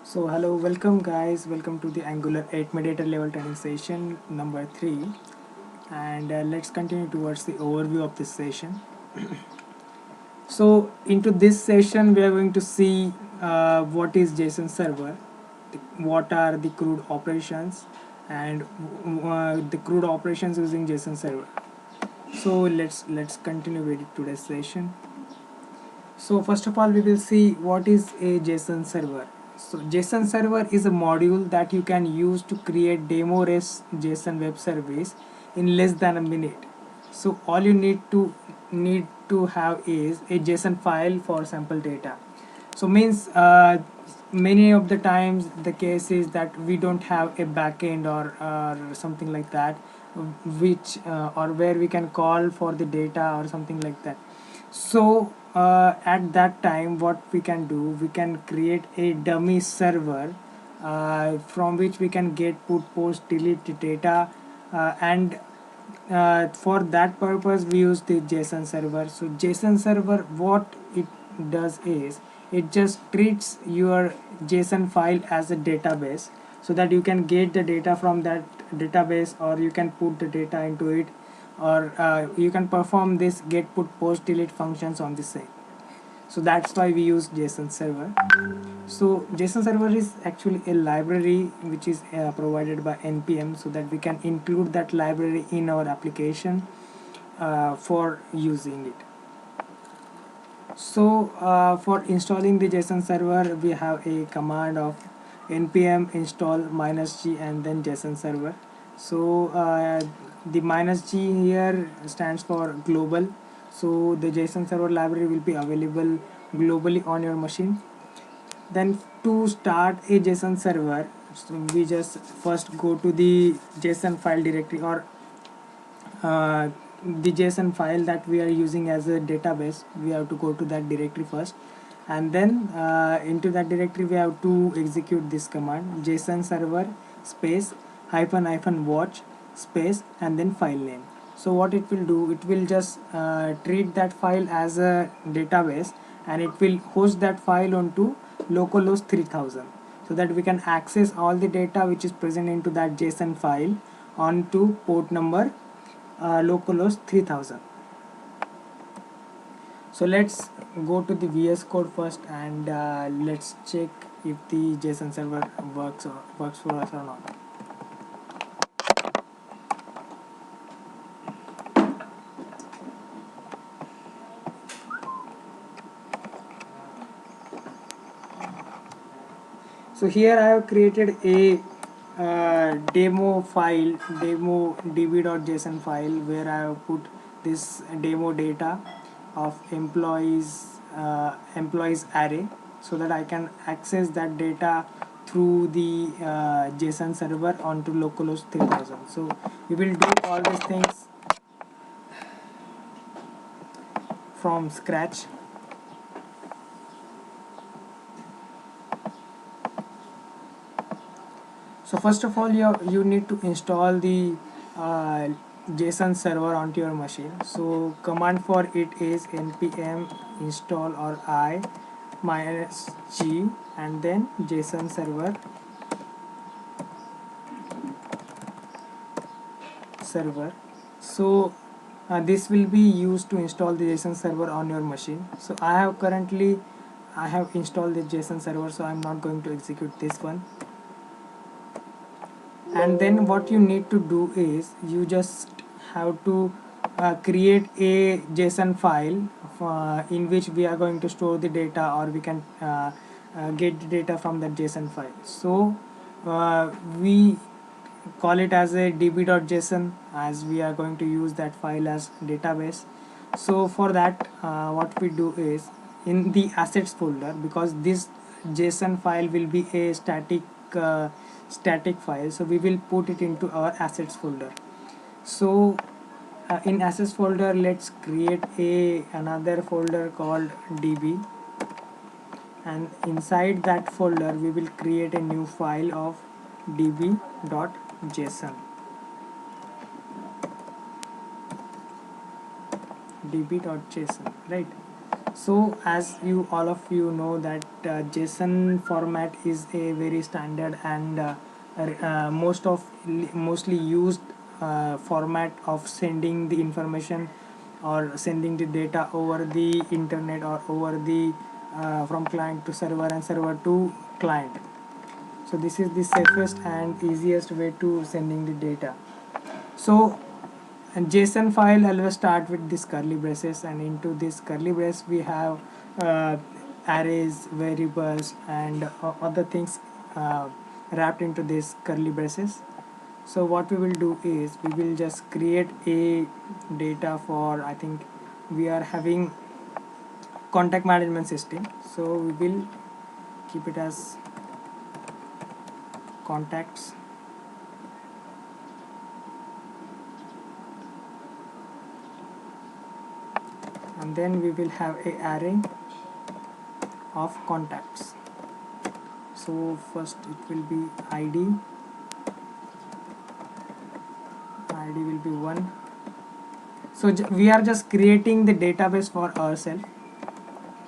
So hello, welcome guys, welcome to the Angular 8 mediator level training session number 3, and let's continue towards the overview of this session. So into this session we are going to see what is JSON server, what are the CRUD operations, and the CRUD operations using JSON server. So let's continue with today's session. So first of all, we will see what is a JSON server. So JSON server is a module that you can use to create demo REST JSON web service in less than a minute. So all you need to have is a JSON file for sample data. So means many of the times the case is that we don't have a backend or something like that, which or where we can call for the data or something like that. So at that time what we can do, we can create a dummy server from which we can get, put, post, delete the data, and for that purpose we use the JSON server. So JSON server, what it does is it just treats your JSON file as a database, so that you can get the data from that database, or you can put the data into it, or you can perform this get, put, post, delete functions on the same. So that's why we use JSON server. So JSON server is actually a library which is provided by npm, so that we can include that library in our application for using it. So for installing the JSON server, we have a command of npm install -g and then JSON server. So the -g here stands for global. So the JSON server library will be available globally on your machine. Then to start a JSON server, so we just first go to the JSON file directory, or the JSON file that we are using as a database. We have to go to that directory first, and then into that directory we have to execute this command JSON server space hyphen watch space and then file name. So what it will do, it will just treat that file as a database, and it will host that file onto localhost 3000, so that we can access all the data which is present into that JSON file onto port number localhost 3000. So let's go to the VS Code first, and let's check if the JSON server works for us or not. So here I have created a demo file, demo db.json file, where I have put this demo data of employees array, so that I can access that data through the JSON server onto localhost 3000. So we will do all these things from scratch. So first of all, you need to install the uh, JSON server onto your machine. So command for it is npm install or I -g and then JSON server. So this will be used to install the JSON server on your machine. So I have installed the JSON server, so I'm not going to execute this one. And then what you need to do is you just have to create a JSON file in which we are going to store the data, or we can get the data from that JSON file. So we call it as a db.json, as we are going to use that file as database. So for that what we do is, in the assets folder, because this JSON file will be a static file, so we will put it into our assets folder. So in assets folder, let's create another folder called db, and inside that folder we will create a new file of db.json db.json, right? So as you all of you know that JSON format is a very standard and mostly used format of sending the information or sending the data over the internet or over the from client to server and server to client. So this is the safest and easiest way to sending the data. So and JSON file always start with this curly braces, and into this curly brace we have arrays, variables, and other things wrapped into this curly braces. So what we will do is we will just create a data for, I think we are having contact management system, so we will keep it as contacts. And then we will have a array of contacts. So first it will be id will be 1. So we are just creating the database for ourselves.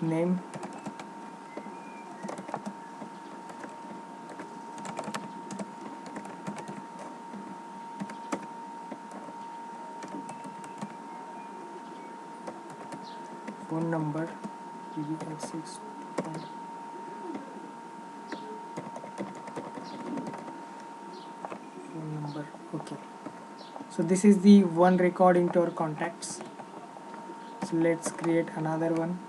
Name, phone number, PBX6, phone number. Okay, so this is the one record into our contacts. So let's create another one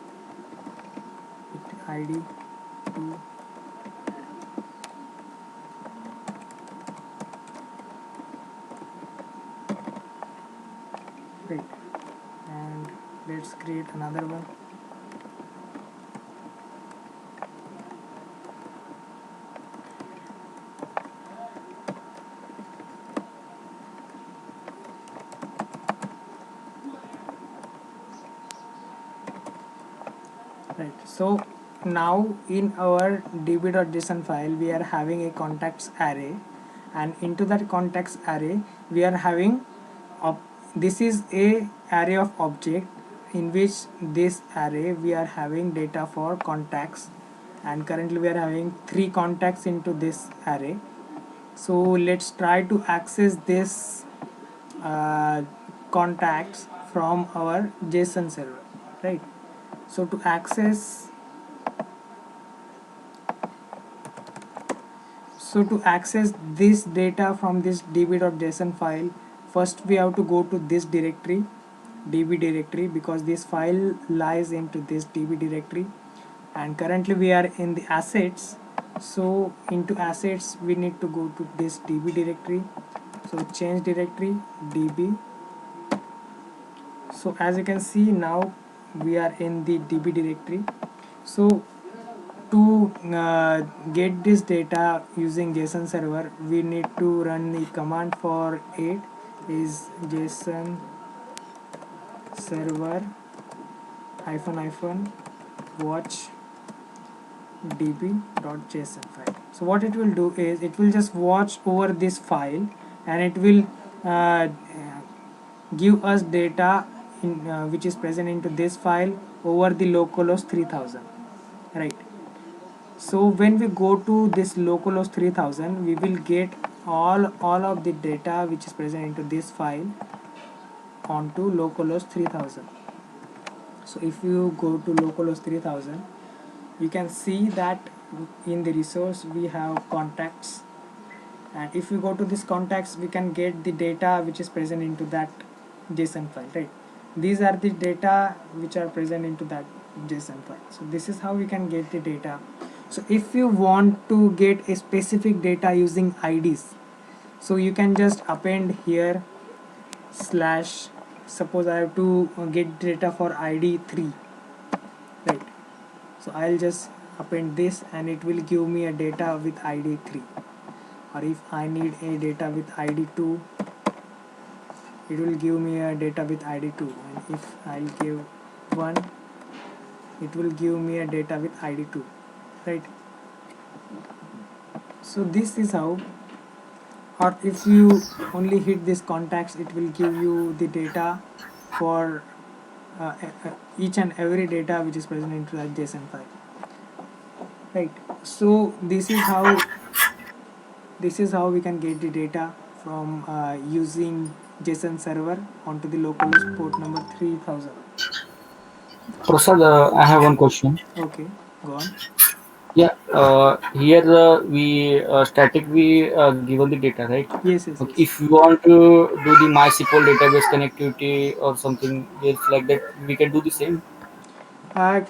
with id 2. Great. And let's create another one. Right, so now in our db.json file we are having a contacts array, and into that contacts array we are having this is a array of object in which this array we are having data for contacts, and currently we are having 3 contacts into this array. So let's try to access this contacts from our JSON server, right? So to access this data from this db.json file, first we have to go to this directory, db directory, because this file lies into this db directory, and currently we are in the assets. So into assets we need to go to this db directory. So change directory db. So as you can see, now we are in the db directory. So to get this data using JSON server, we need to run the command for it is JSON server watch db.json file. So what it will do is it will just watch over this file, and it will give us data in, which is present into this file over the localhost 3000, right? So when we go to this localhost 3000, we will get all of the data which is present into this file onto localhost 3000. So if you go to localhost 3000, you can see that in the resource we have contacts, and if you go to this contacts we can get the data which is present into that JSON file, right? These are the data which are present into that JSON file. So this is how we can get the data. So if you want to get a specific data using IDs, so you can just append here slash, suppose I have to get data for ID 3, right? So I'll just append this and it will give me a data with ID 3. Or if I need a data with ID 2, it will give me a data with ID 2, and if I'll give 1, it will give me a data with ID 2, right? So this is how. Or if you only hit this contacts, it will give you the data for each and every data which is present into that JSON file, right? So this is how we can get the data from using JSON server onto the localhost port number 3000. Prasad, I have one question. Okay, go on. Yeah, here we static we given the data, right? Yes, yes, Okay, yes. if you want to do the MySQL database connectivity or something else like that, we can do the same.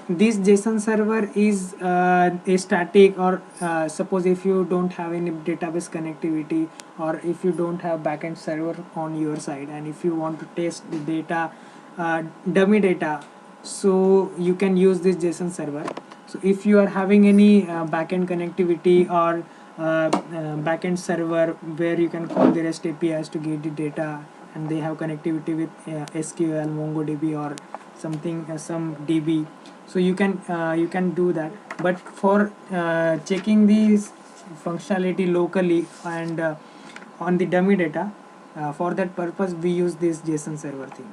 This JSON server is a static, or suppose if you don't have any database connectivity, or if you don't have backend server on your side, and if you want to test the data, dummy data, so you can use this JSON server. So if you are having any backend connectivity or backend server where you can call the REST APIs to get the data, and they have connectivity with SQL, MongoDB, or something, some DB, so you can do that. But for checking these functionality locally and on the dummy data, for that purpose we use this JSON server thing.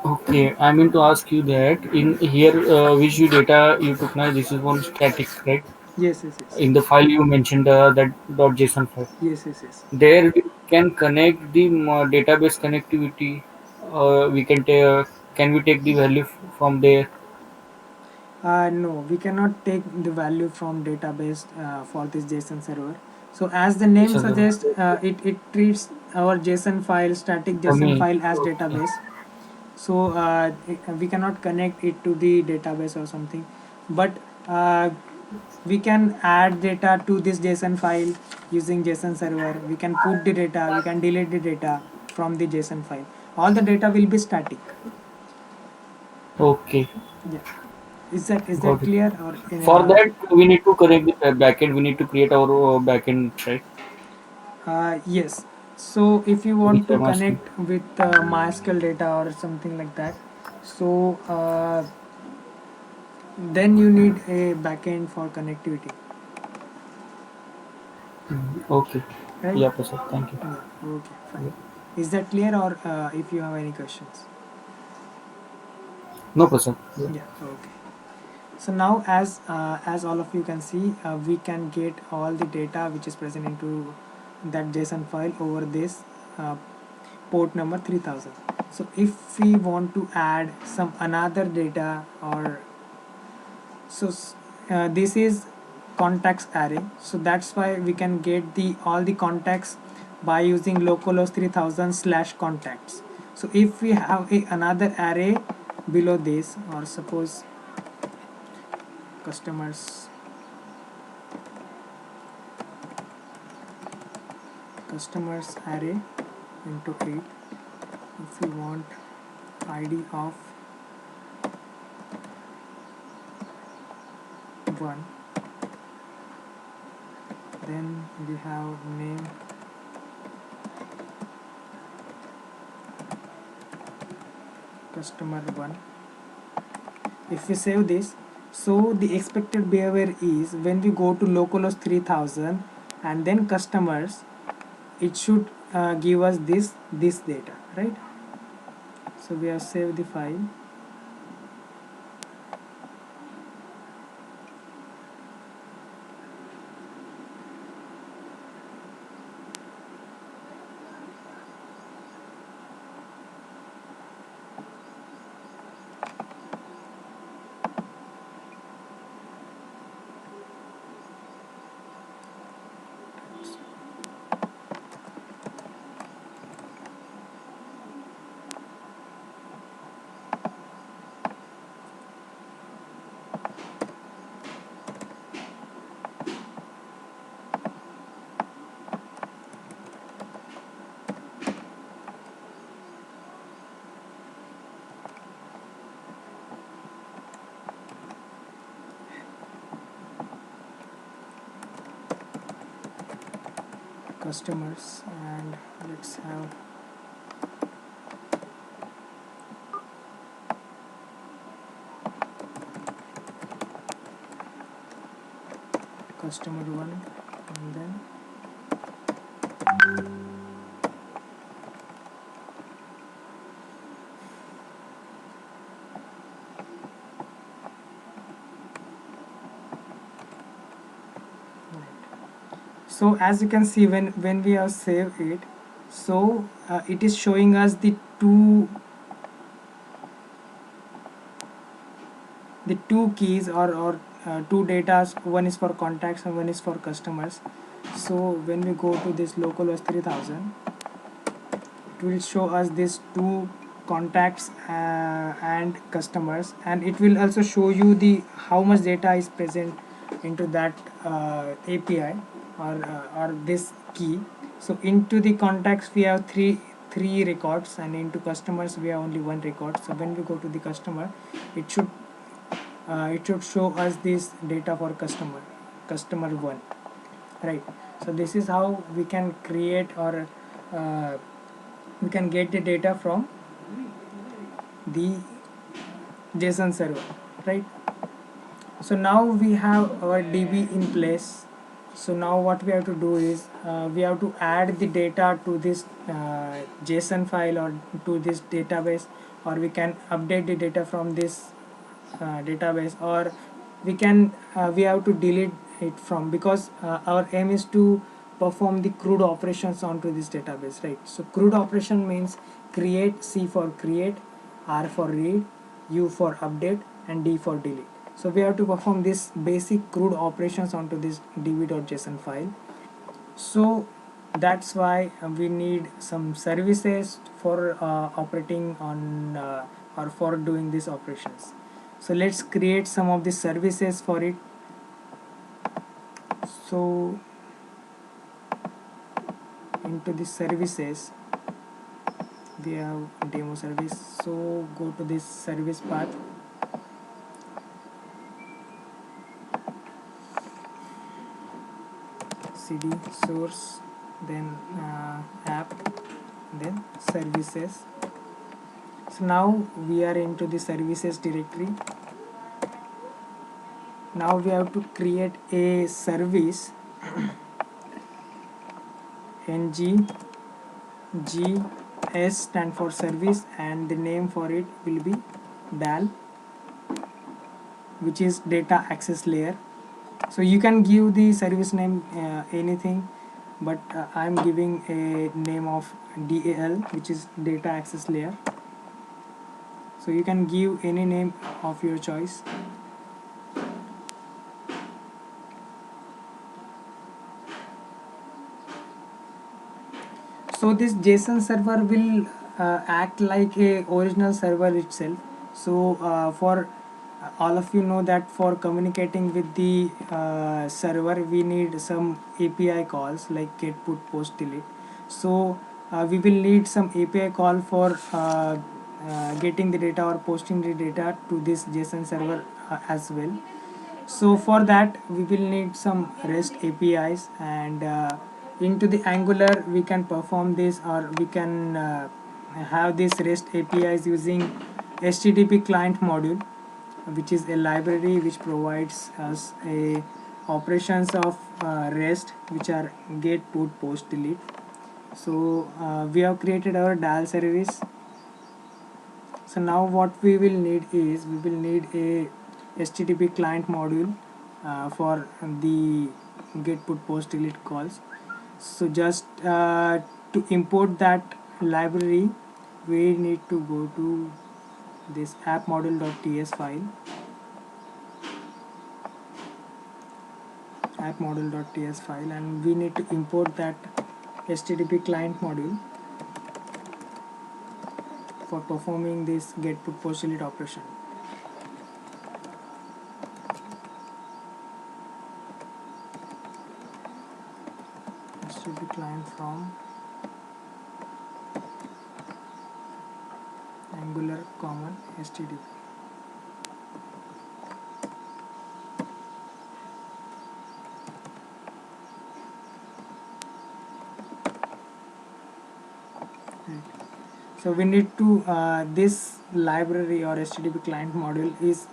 Okay, I mean to ask you that in here, which you data you took now, this is one static, right? Yes, yes, yes. In the file you mentioned that .json file. Yes, yes, yes. There we can connect the database connectivity. We can we take the value from there? No, we cannot take the value from database for this JSON server. So as the name So the suggests, it treats our JSON file, static for JSON me, file, as okay, database. So we cannot connect it to the database or something. But we can add data to this JSON file using JSON server. We can put the data, we can delete the data from the JSON file. All the data will be static. okay, Yeah. Is that got it. clear, or For that, we need to connect the backend. We need to create our backend, right? yes. So if you Which want to I'm asking. connect with MySQL data or something like that, so then you need a backend for connectivity, Okay. right? Yeah, Prasad. Thank you. Yeah. Okay. Fine. Yeah. Is that clear, or if you have any questions? No, Prasad. Yeah. Yeah. Okay. So now, as all of you can see, we can get all the data which is present into that JSON file over this uh, port number 3000. So if we want to add some another data, or so this is contacts array, so that's why we can get the all the contacts by using localhost 3000 slash contacts. So if we have another array below this, or suppose customers customers array into 8, if we want id of 1, then we have name customer 1. If we save this, so the expected behavior is when we go to localhost 3000 and then customers, it should give us this data, right? So we have saved the file. Customers, and let's have customer 1, and then So as you can see, when we have saved it, so it is showing us the two keys, or two datas. One is for contacts and one is for customers. So when we go to this localhost 3000, it will show us these two contacts and customers, and it will also show you the how much data is present into that API, or this key. So into the contacts we have three records, and into customers we have only one record. So when we go to the customer, it should show us this data for customer one, right? So this is how we can create, or we can get the data from the JSON server, right? So now we have our DB in place. So now what we have to do is, we have to add the data to this JSON file, or to this database, or we can update the data from this database, or we have to delete it from, because our aim is to perform the CRUD operations onto this database, right? So CRUD operation means create, C for create, R for read, U for update, and D for delete. So we have to perform this basic CRUD operations onto this db.json file. So that's why we need some services for operating on, or for doing these operations. So let's create some of the services for it. So into the services we have demo service. So go to this service path, cd source, then app, then services. So now we are into the services directory. Now we have to create a service, ng GS stand for service, and the name for it will be DAL, which is data access layer. So you can give the service name anything, but I'm giving a name of DAL, which is data access layer. So you can give any name of your choice. So this JSON server will act like a original server itself. So for all of you know that for communicating with the server, we need some API calls like get, put, post, delete. So we will need some API call for getting the data or posting the data to this JSON server as well. So for that we will need some REST APIs, and into the Angular we can perform this, or we can have this REST APIs using HTTP client module, which is a library which provides us a operations of REST, which are get, put, post, delete. So we have created our DAL service. So now what we will need is, we will need a HTTP client module for the get, put, post, delete calls. So just to import that library, we need to go to this app.module.ts file, app.module.ts file, and we need to import that HTTP client module for performing this get, put, post, delete operation. HTTP client from Angular common HTTP. So we need to this library or HTTP client module is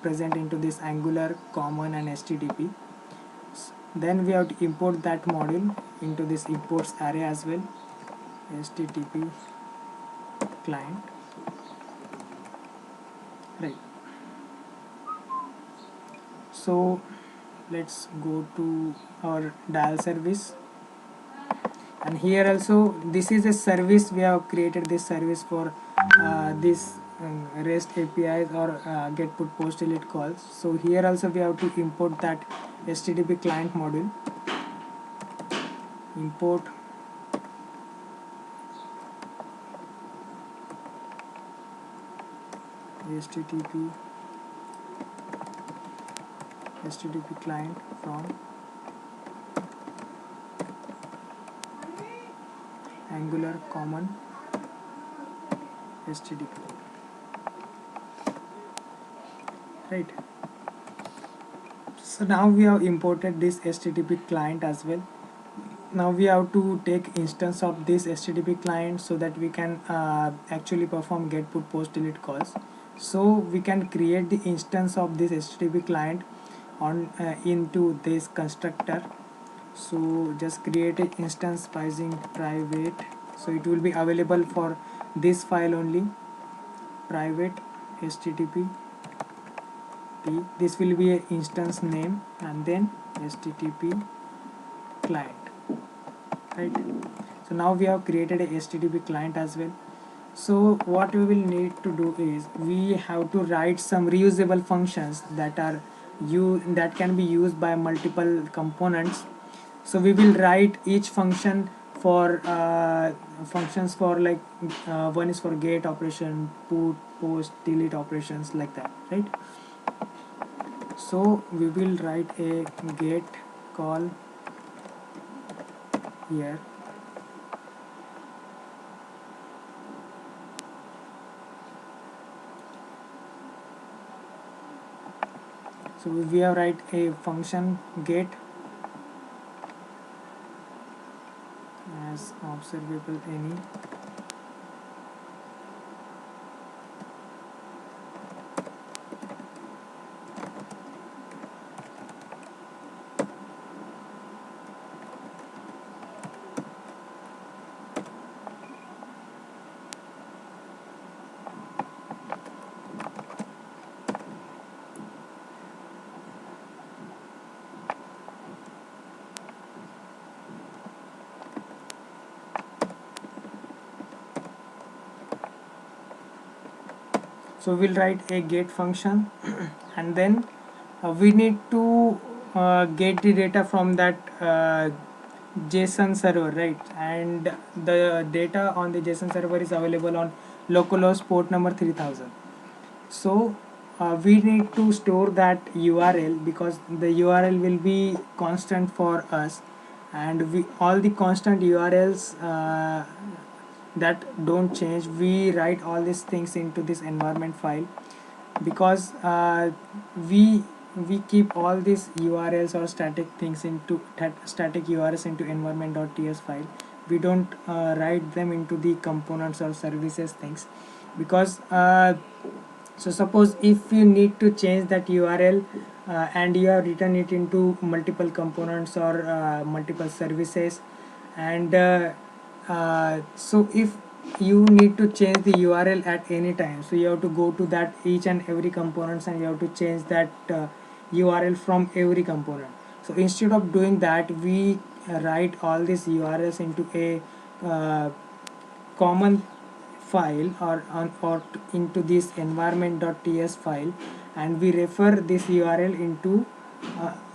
present into this Angular common and HTTP. Then we have to import that module into this imports array as well, HTTP client, right? So let's go to our dial service, and here also this is a service. We have created this service for this REST APIs or get put post delete calls. So here also we have to import that HTTP client module. Import HTTP client from Angular common HTTP, right? So now we have imported this HTTP client as well. Now we have to take instance of this HTTP client so that we can actually perform get put post delete calls. So we can create the instance of this HTTP client on into this constructor. So just create an instance by using private, so it will be available for this file only, private HTTP. This will be an instance name and then HTTP client, right? So now we have created a HTTP client as well. So what we will need to do is we have to write some reusable functions that are that can be used by multiple components. So we will write each function for functions for like one is for get operation, put, post, delete operations, like that, right? So we will write a get call here. So we have write a function get as observable any. So we'll write a get function and then we need to get the data from that JSON server, right? And the data on the JSON server is available on localhost port number 3000. So we need to store that URL because the URL will be constant for us, and we all the constant URLs that don't change, we write all these things into this environment file, because we keep all these URLs or static things into static URLs into environment.ts file. We don't write them into the components or services things, because so suppose if you need to change that URL and you have written it into multiple components or multiple services, and so if you need to change the URL at any time, so you have to go to that each and every components and you have to change that URL from every component. So instead of doing that, we write all these URLs into a common file or into this environment.ts file, and we refer this URL into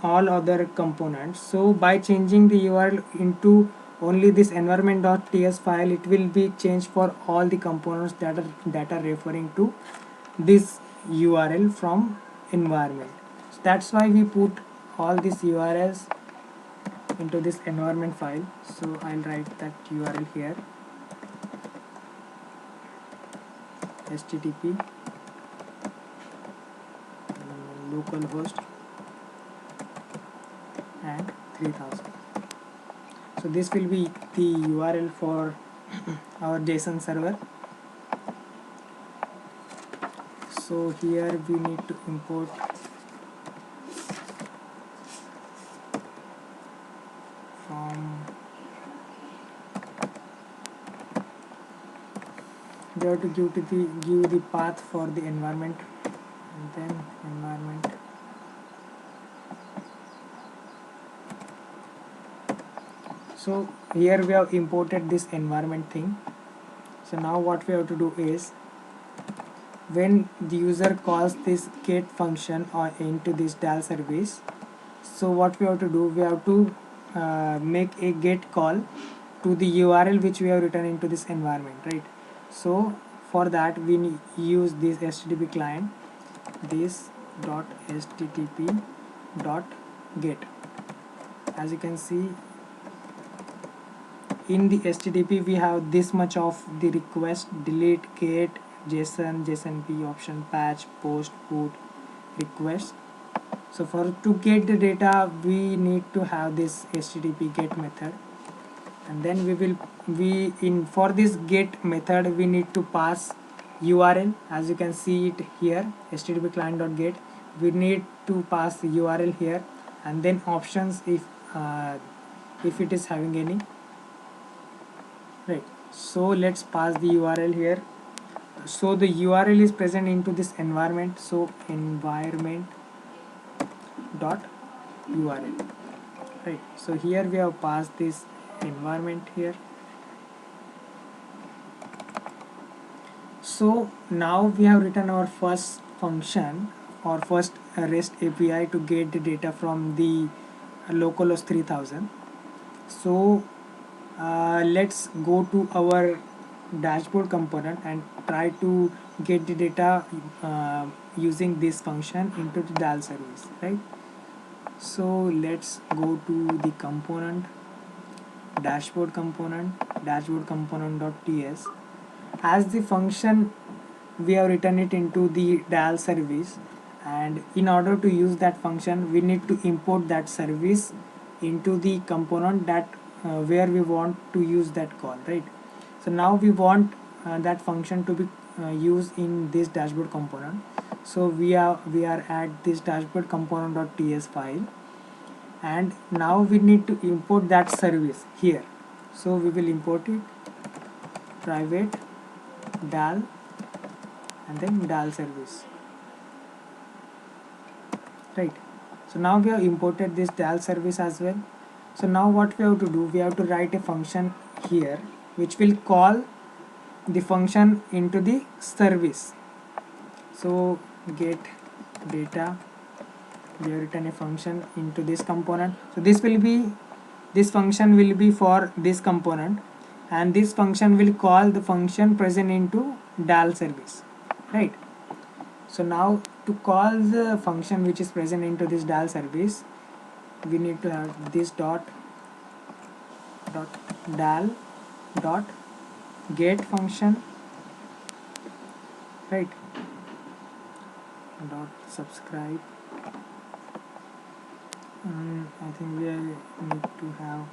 all other components. So by changing the URL into only this environment.ts file, it will be changed for all the components that are referring to this URL from environment. So that's why we put all these URLs into this environment file. So I'll write that URL here, HTTP localhost and 3000. So this will be the URL for our JSON server. So here we need to import from, we have to give the path for the environment, and then environment So here we have imported this environment thing. So now what we have to do is, when the user calls this get function or into this DAL service, so what we have to do, we have to make a get call to the URL which we have written into this environment, right? So for that we use this HTTP client, this dot http dot get. As you can see, in the HTTP we have this much of the request, delete, get, JSON, JSONP, option, patch, post, put, request. So for to get the data we need to have this HTTP get method, and then we in for this get method we need to pass URL. As you can see it here, HTTP client.get, we need to pass the URL here, and then options if it is having any, right? So let's pass the URL here. So the URL is present into this environment, so environment dot URL, right? So here we have passed this environment here. So now we have written our first function or first REST API to get the data from the localhost 3000. So let's go to our dashboard component and try to get the data using this function into the DAL service, right? So let's go to the component, dashboard component, dashboard component.ts. As the function we have written it into the DAL service, and in order to use that function we need to import that service into the component that where we want to use that call, right? So now we want that function to be used in this dashboard component. So we are at this dashboard component.ts file, and now we need to import that service here. So we will import it, private DAL, and then DAL service, right? So now we have imported this DAL service as well. So now what we have to do, we have to write a function here which will call the function into the service. So get data, we have written a function into this component. So this function will be for this component, and this function will call the function present into DAL service, right? So now to call the function which is present into this DAL service, we need to have this dot DAL dot get function, right? Dot subscribe. I think we need to have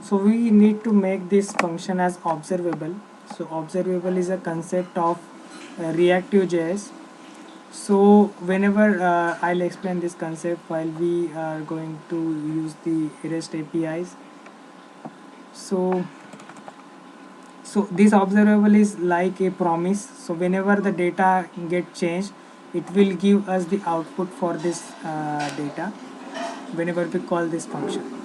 so we need to make this function as observable. So observable is a concept of Reactive.js. So whenever I'll explain this concept while we are going to use the REST APIs. So this observable is like a promise. So whenever the data get changed, it will give us the output for this data whenever we call this function.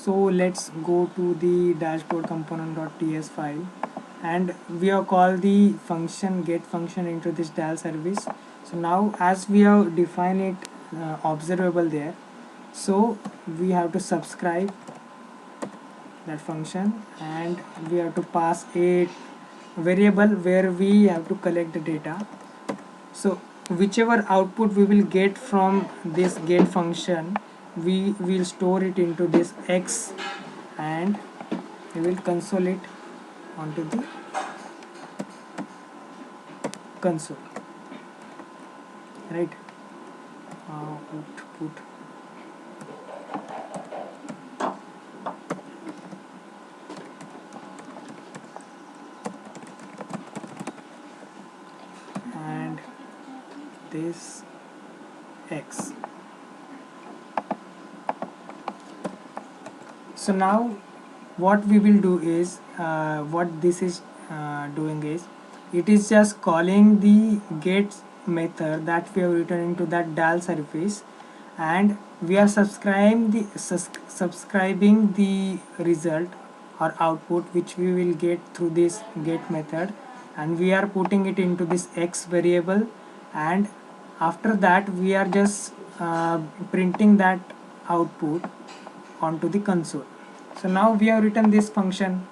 So let's go to the dashboard component.ts file, and we have called the function get function into this DAL service. So now as we have defined it observable there, so we have to subscribe that function, and we have to pass a variable where we have to collect the data. So whichever output we will get from this get function, we will store it into this x, and we will console it onto the console, right? Output, and this x. So now what we will do is, what this is doing is, it is just calling the get method that we have written into that DAL service, and we are subscribing the result or output which we will get through this get method, and we are putting it into this x variable, and after that we are just printing that output onto the console. So now we have written this function,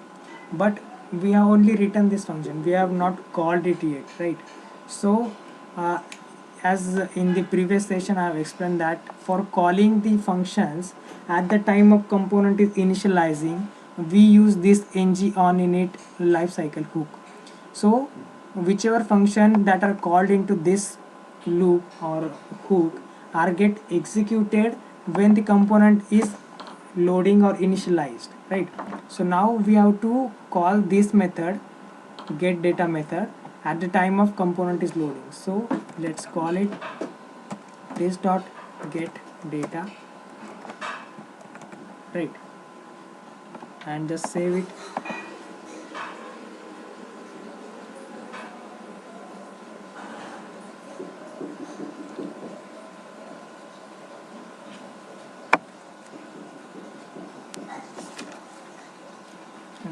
but we have only written this function, we have not called it yet, right? So uh, as in the previous session I have explained that for calling the functions at the time of component is initializing, we use this ng on init lifecycle hook. So whichever function that are called into this loop or hook are get executed when the component is loading or initialized, right? So now we have to call this method, get data method, at the time of component is loading. So let's call it this dot get data, right? And just save it.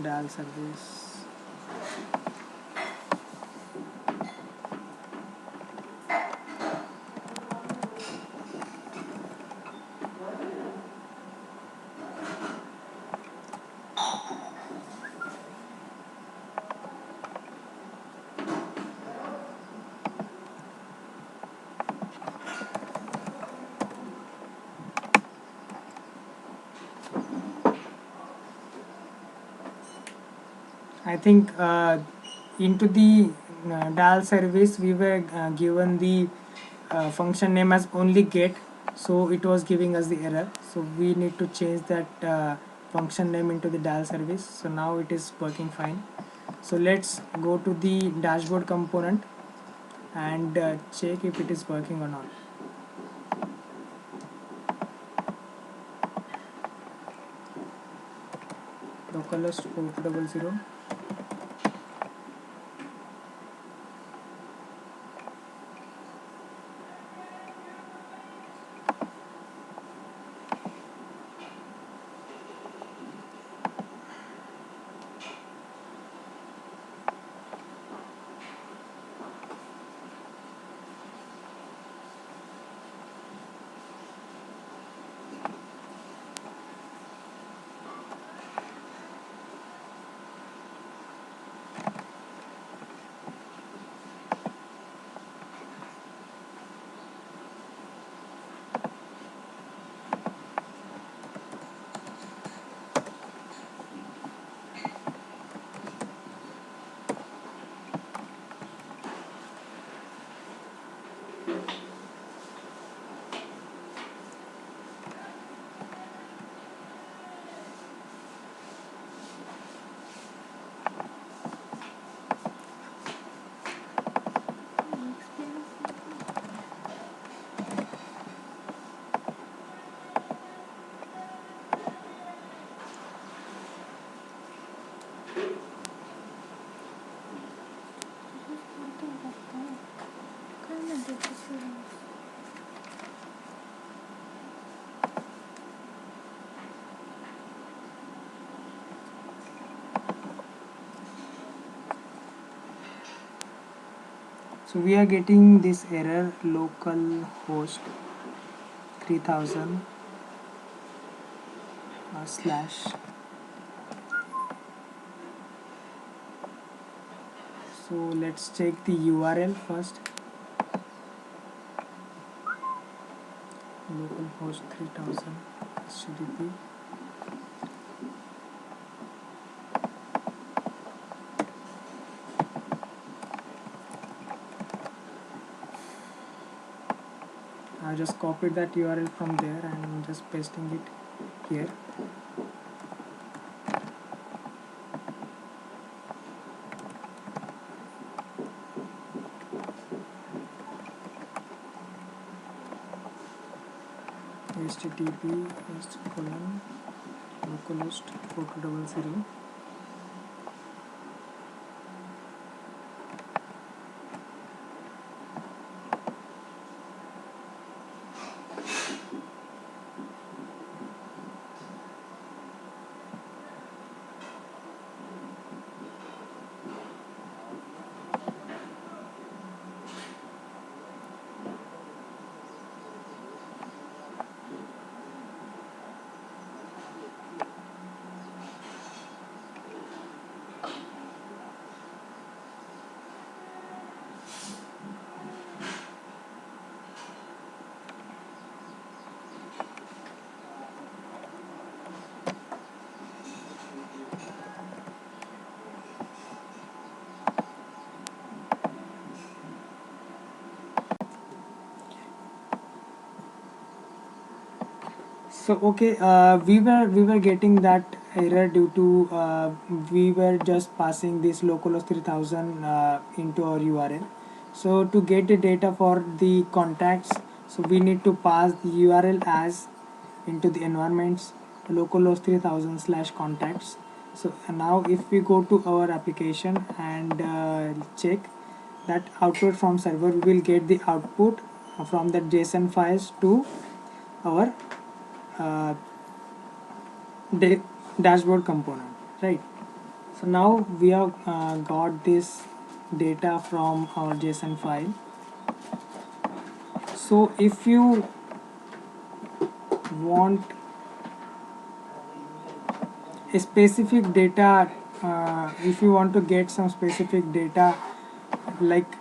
DAL service. I think into the DAL service we were given the function name as only get, so it was giving us the error. So we need to change that function name into the DAL service. So now it is working fine. So let's go to the dashboard component and check if it is working or not. Localhost 4200. So we are getting this error localhost 3000 slash. So let's check the URL first. Localhost 3000 HTTP. I just copied that URL from there and I'm just pasting it here. HTTP localhost 4200. So okay, we were getting that error due to we were just passing this localhost 3000 into our URL. So to get the data for the contacts, so we need to pass the URL as into the environments localhost 3000 slash contacts. So now if we go to our application and check that output from server, we will get the output from that JSON files to our uh, dashboard component, right? So now we have got this data from our JSON file. So if you want a specific data, if you want to get some specific data like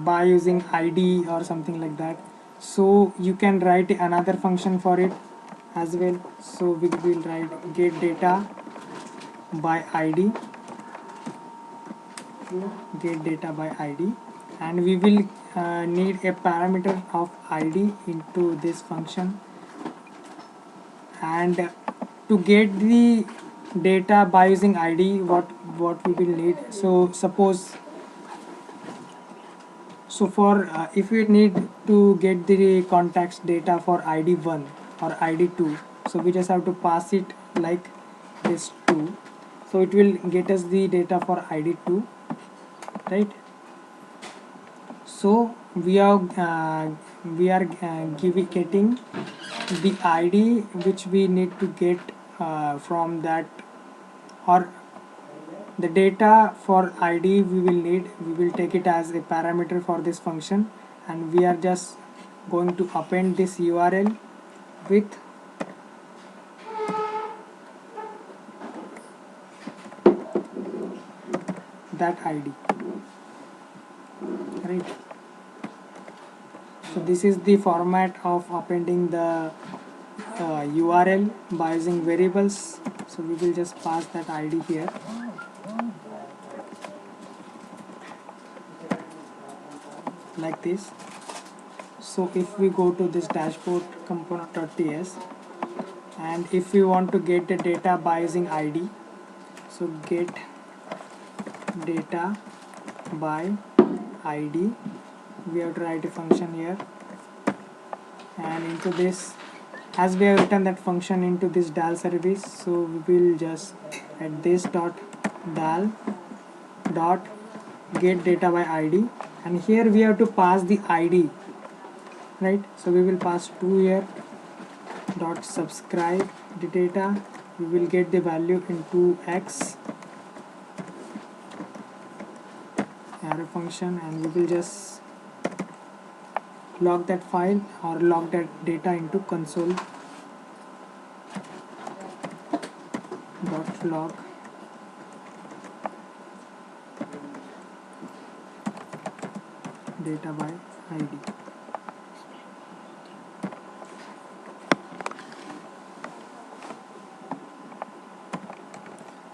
by using ID or something like that, so you can write another function for it as well. So we will write get data by ID, and we will need a parameter of ID into this function. And to get the data by using ID, what we will need, so suppose, so for if we need to get the contacts data for ID1 or ID2, so we just have to pass it like this 2, so it will get us the data for ID2, right? So we are getting the ID which we need to get from that, or the data for ID we will take it as a parameter for this function, and we are just going to append this URL with that ID, right? So this is the format of appending the URL by using variables. So we will just pass that ID here like this. So if we go to this dashboard component.ts, and if we want to get the data by using ID, so get data by ID, we have to write a function here, and into this, as we have written that function into this dal service, so we will just add this dot dal dot get data by ID, and here we have to pass the ID, right? So we will pass 2 here dot subscribe the data, we will get the value into X arrow function, and we will just log that file or log that data into console dot log data by id.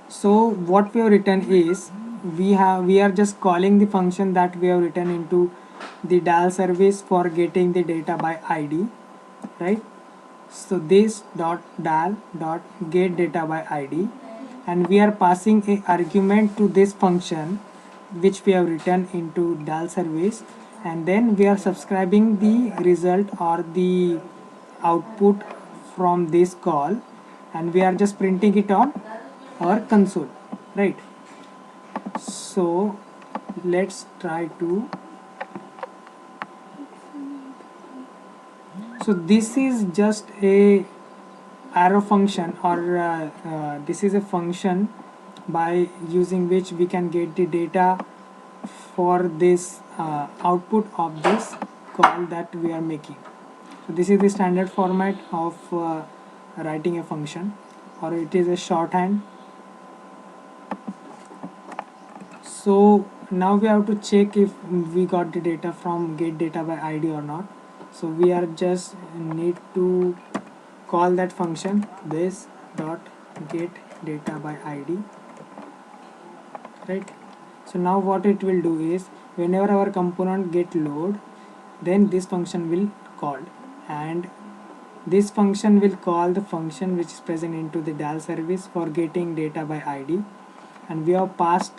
So what we have written is we are just calling the function that we have written into the dial service for getting the data by id, right? So this dot dial dot get data by id, and we are passing a argument to this function which we have written into dial service, and then we are subscribing the result or the output from this call, and we are just printing it on our console, right? So let's try to, so this is just a arrow function, or this is a function by using which we can get the data for this output of this call that we are making. So this is the standard format of writing a function, or it is a shorthand. So now we have to check if we got the data from get data by id or not. So we are just need to call that function this dot get data by id, right? So now what it will do is whenever our component get load, then this function will call, and this function will call the function which is present into the dial service for getting data by id, and we have passed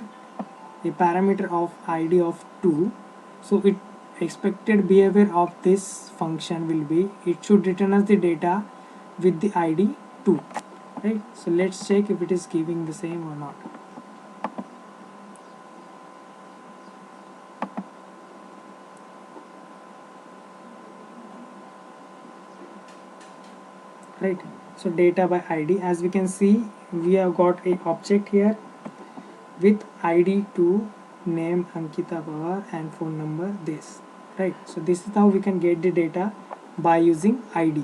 a parameter of id of 2. So it expected behavior of this function will be it should return us the data with the id 2, right? So let's check if it is giving the same or not. Right, so data by id, as we can see we have got a object here with id 2, name Ankita Pawar, and phone number this, right? So this is how we can get the data by using id,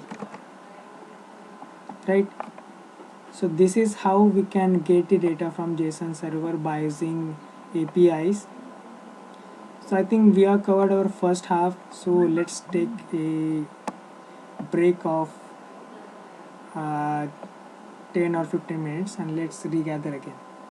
right? So this is how we can get the data from JSON server by using APIs. So I think we have covered our first half, so let's take a break of 10 or 15 minutes and let's regather again.